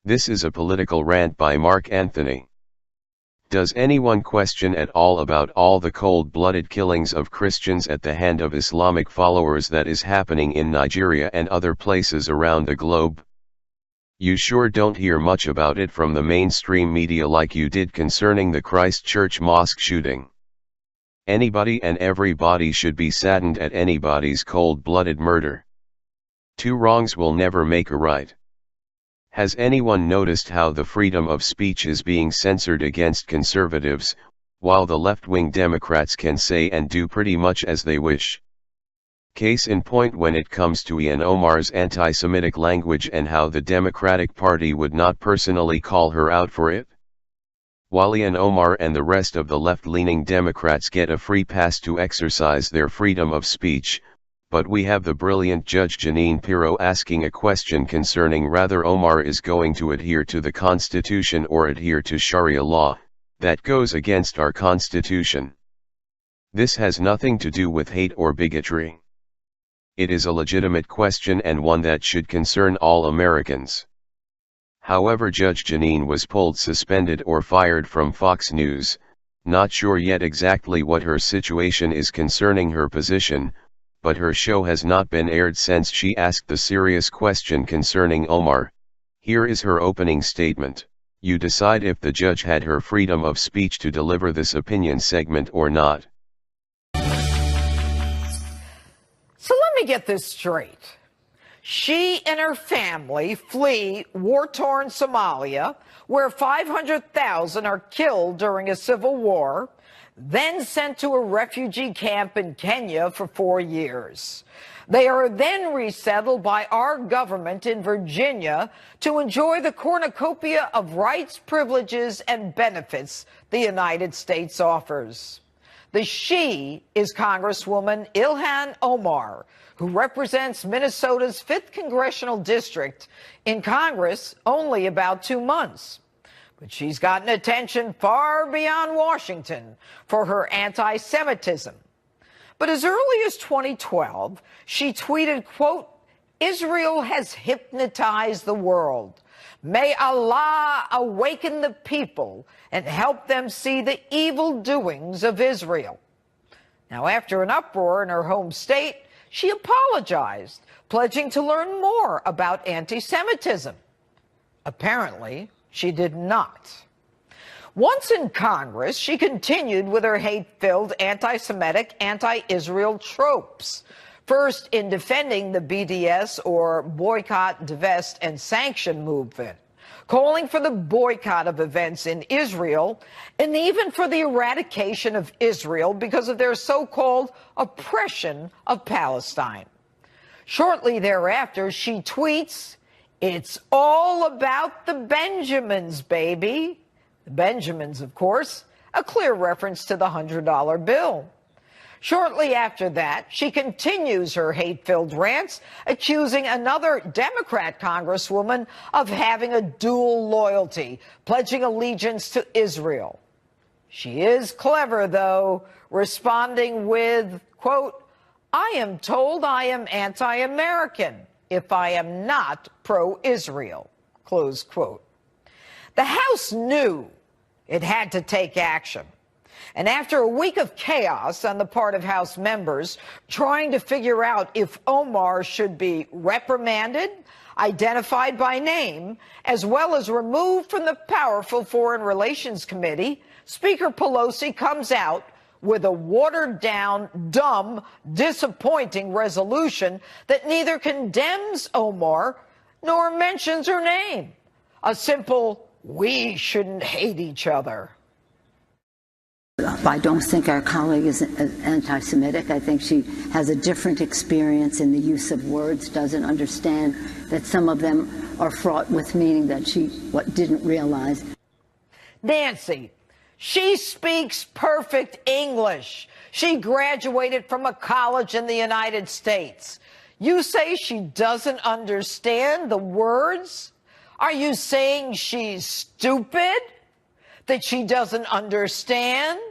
This is a political rant by Mark Anthony. Does anyone question at all about all the cold-blooded killings of Christians at the hand of Islamic followers that is happening in Nigeria and other places around the globe? You sure don't hear much about it from the mainstream media like you did concerning the Christchurch mosque shooting. Anybody and everybody should be saddened at anybody's cold-blooded murder. Two wrongs will never make a right. Has anyone noticed how the freedom of speech is being censored against conservatives, while the left-wing Democrats can say and do pretty much as they wish? Case in point when it comes to Ilhan Omar's anti-Semitic language and how the Democratic Party would not personally call her out for it. While Ilhan Omar and the rest of the left-leaning Democrats get a free pass to exercise their freedom of speech, but we have the brilliant Judge Jeanine Pirro asking a question concerning whether Omar is going to adhere to the Constitution or adhere to Sharia law, that goes against our Constitution. This has nothing to do with hate or bigotry. It is a legitimate question and one that should concern all Americans. However, Judge Jeanine was pulled, suspended or fired from Fox News, not sure yet exactly what her situation is concerning her position, but her show has not been aired since she asked the serious question concerning Omar. Here is her opening statement. You decide if the judge had her freedom of speech to deliver this opinion segment or not. So let me get this straight. She and her family flee war-torn Somalia, where 500,000 are killed during a civil war, then sent to a refugee camp in Kenya for 4 years. They are then resettled by our government in Virginia to enjoy the cornucopia of rights, privileges, and benefits the United States offers. The she is Congresswoman Ilhan Omar, who represents Minnesota's 5th Congressional District in Congress only about 2 months. But she's gotten attention far beyond Washington for her anti-Semitism. But as early as 2012, she tweeted, quote, "Israel has hypnotized the world. May Allah awaken the people and help them see the evil doings of Israel." Now, after an uproar in her home state, she apologized, pledging to learn more about anti-Semitism. Apparently, she did not. Once in Congress, she continued with her hate-filled anti-Semitic, anti-Israel tropes. First, in defending the BDS, or Boycott, Divest, and Sanction movement, calling for the boycott of events in Israel, and even for the eradication of Israel because of their so-called oppression of Palestine. Shortly thereafter, she tweets, "It's all about the Benjamins, baby." The Benjamins, of course, a clear reference to the $100 bill. Shortly after that, she continues her hate-filled rants, accusing another Democrat congresswoman of having a dual loyalty, pledging allegiance to Israel. She is clever, though, responding with, quote, "I am told I am anti-American if I am not pro-Israel," close quote. The House knew it had to take action. And after a week of chaos on the part of House members trying to figure out if Omar should be reprimanded, identified by name, as well as removed from the powerful Foreign Relations Committee, Speaker Pelosi comes out with a watered-down, dumb, disappointing resolution that neither condemns Omar nor mentions her name. A simple, "We shouldn't hate each other." I don't think our colleague is anti-Semitic. I think she has a different experience in the use of words, doesn't understand that some of them are fraught with meaning that she didn't realize. Nancy, she speaks perfect English. She graduated from a college in the United States. You say she doesn't understand the words? Are you saying she's stupid? That she doesn't understand?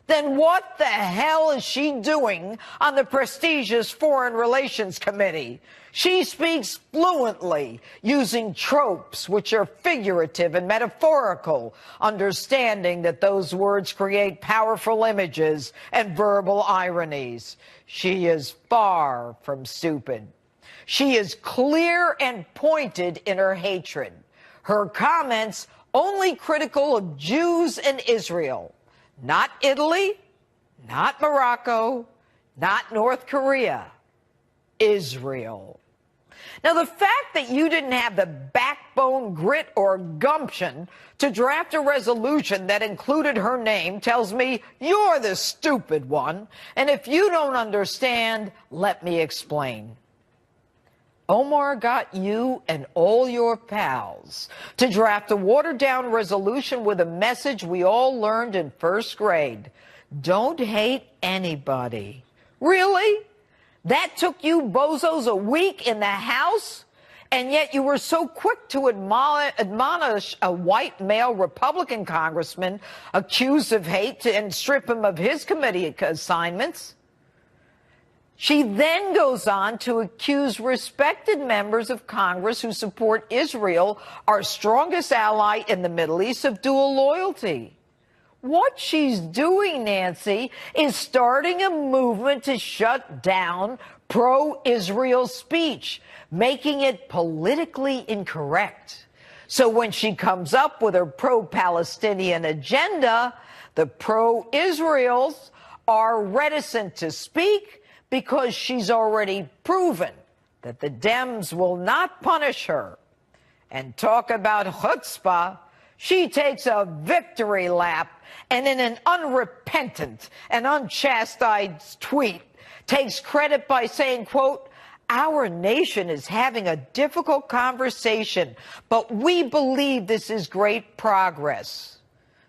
then what the hell is she doing on the prestigious Foreign Relations Committee? She speaks fluently, using tropes which are figurative and metaphorical, understanding that those words create powerful images and verbal ironies. She is far from stupid. She is clear and pointed in her hatred. Her comments only critical of Jews and Israel. Not Italy, not Morocco, not North Korea, Israel. Now, the fact that you didn't have the backbone, grit, or gumption to draft a resolution that included her name tells me you're the stupid one. And if you don't understand, let me explain. Omar got you and all your pals to draft a watered-down resolution with a message we all learned in first grade. Don't hate anybody. Really? That took you bozos a week in the House? And yet you were so quick to admonish a white male Republican congressman accused of hate and strip him of his committee assignments. She then goes on to accuse respected members of Congress who support Israel, our strongest ally in the Middle East, of dual loyalty. What she's doing, Nancy, is starting a movement to shut down pro-Israel speech, making it politically incorrect. So when she comes up with her pro-Palestinian agenda, the pro-Israels are reticent to speak, because she's already proven that the Dems will not punish her. And talk about chutzpah, she takes a victory lap and in an unrepentant and unchastised tweet takes credit by saying, quote, "Our nation is having a difficult conversation, but we believe this is great progress."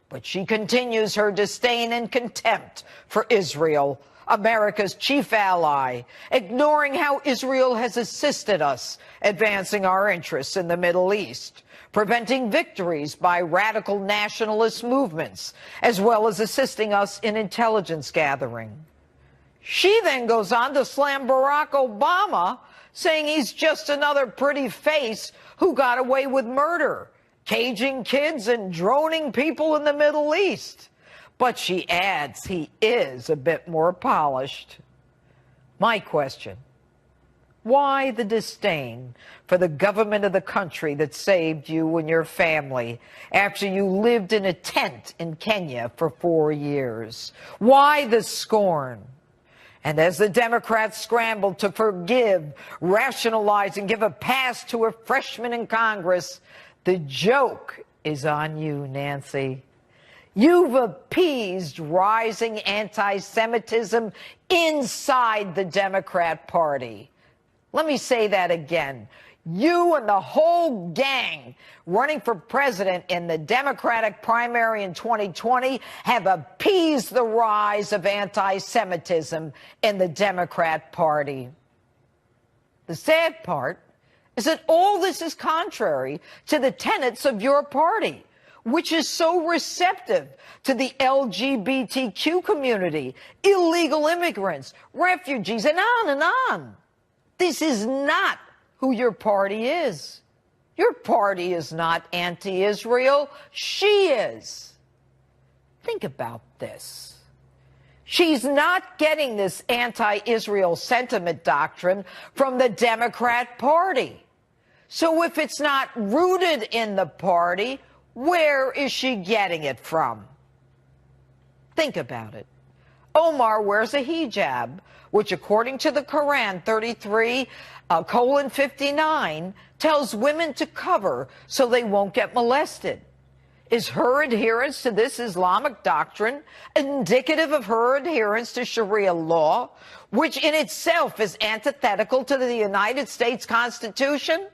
But she continues her disdain and contempt for Israel, America's chief ally, ignoring how Israel has assisted us advancing our interests in the Middle East, preventing victories by radical nationalist movements, as well as assisting us in intelligence gathering. She then goes on to slam Barack Obama, saying he's just another pretty face who got away with murder, caging kids and droning people in the Middle East. But she adds he is a bit more polished. My question, why the disdain for the government of the country that saved you and your family after you lived in a tent in Kenya for 4 years? Why the scorn? And as the Democrats scrambled to forgive, rationalize, and give a pass to a freshman in Congress, the joke is on you, Nancy. You've appeased rising anti-Semitism inside the Democrat Party. Let me say that again. You and the whole gang running for president in the Democratic primary in 2020 have appeased the rise of anti-Semitism in the Democrat Party. The sad part is that all this is contrary to the tenets of your party, which is so receptive to the LGBTQ community, illegal immigrants, refugees, and on and on. This is not who your party is. Your party is not anti-Israel. She is. Think about this. She's not getting this anti-Israel sentiment doctrine from the Democrat Party. So if it's not rooted in the party, where is she getting it from? Think about it. Omar wears a hijab, which according to the Quran 33:59 tells women to cover so they won't get molested. Is her adherence to this Islamic doctrine indicative of her adherence to Sharia law, which in itself is antithetical to the United States Constitution?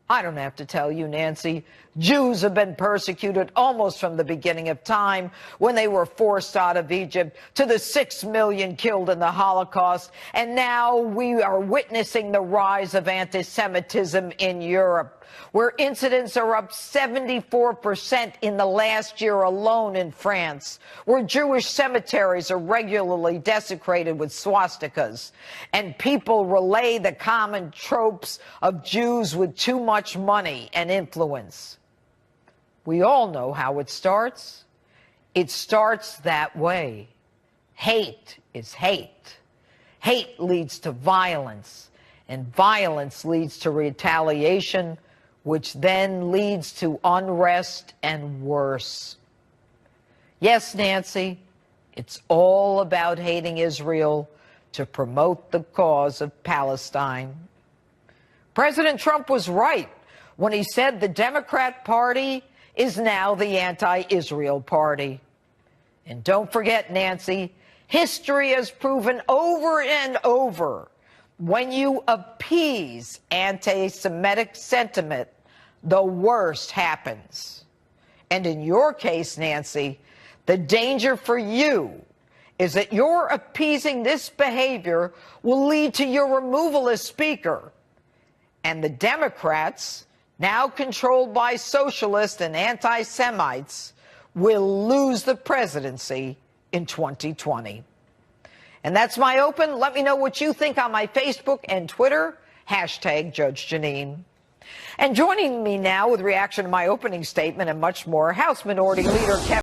I don't have to tell you, Nancy, Jews have been persecuted almost from the beginning of time, when they were forced out of Egypt, to the 6 million killed in the Holocaust, and now we are witnessing the rise of anti-Semitism in Europe. where incidents are up 74% in the last year alone in France, where Jewish cemeteries are regularly desecrated with swastikas, and people relay the common tropes of Jews with too much money and influence. We all know how it starts. It starts that way. Hate is hate. Hate leads to violence, and violence leads to retaliation, which then leads to unrest and worse. Yes, Nancy, it's all about hating Israel to promote the cause of Palestine. President Trump was right when he said the Democrat Party is now the anti-Israel party. And don't forget, Nancy, history has proven over and over, when you appease anti-Semitic sentiment, the worst happens. And in your case, Nancy, the danger for you is that your appeasing this behavior will lead to your removal as Speaker. And the Democrats, now controlled by socialists and anti-Semites, will lose the presidency in 2020. And that's my open. Let me know what you think on my Facebook and Twitter, #Judge Jeanine. And joining me now with reaction to my opening statement and much more, House Minority Leader Kevin